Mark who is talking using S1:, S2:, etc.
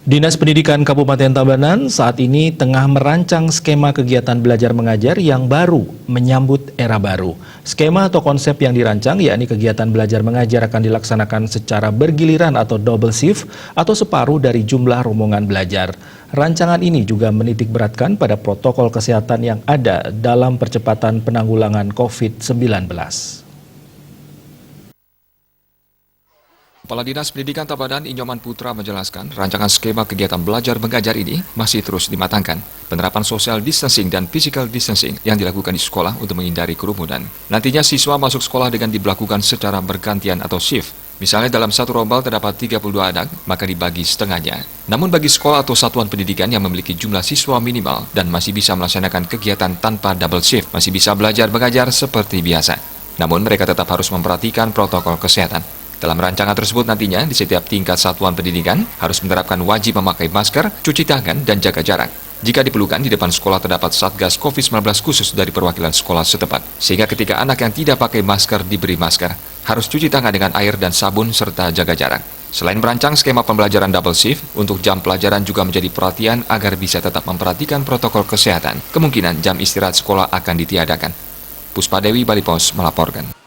S1: Dinas Pendidikan Kabupaten Tabanan saat ini tengah merancang skema kegiatan belajar mengajar yang baru menyambut era baru. Skema atau konsep yang dirancang yakni kegiatan belajar mengajar akan dilaksanakan secara bergiliran atau double shift atau separuh dari jumlah rombongan belajar. Rancangan ini juga menitik beratkan pada protokol kesehatan yang ada dalam percepatan penanggulangan COVID-19.
S2: Kepala Dinas Pendidikan Tabanan Inyoman Putra menjelaskan rancangan skema kegiatan belajar mengajar ini masih terus dimatangkan. Penerapan social distancing dan physical distancing yang dilakukan di sekolah untuk menghindari kerumunan. Nantinya siswa masuk sekolah dengan diberlakukan secara bergantian atau shift. Misalnya dalam satu rombel terdapat 32 anak, maka dibagi setengahnya. Namun bagi sekolah atau satuan pendidikan yang memiliki jumlah siswa minimal dan masih bisa melaksanakan kegiatan tanpa double shift, masih bisa belajar mengajar seperti biasa. Namun mereka tetap harus memperhatikan protokol kesehatan. Dalam rancangan tersebut nantinya di setiap tingkat satuan pendidikan harus menerapkan wajib memakai masker, cuci tangan, dan jaga jarak. Jika diperlukan, di depan sekolah terdapat Satgas COVID-19 khusus dari perwakilan sekolah setempat. Sehingga ketika anak yang tidak pakai masker diberi masker, harus cuci tangan dengan air dan sabun serta jaga jarak. Selain merancang skema pembelajaran double shift, untuk jam pelajaran juga menjadi perhatian agar bisa tetap memperhatikan protokol kesehatan. Kemungkinan jam istirahat sekolah akan ditiadakan. Puspa Dewi, Bali Pos melaporkan.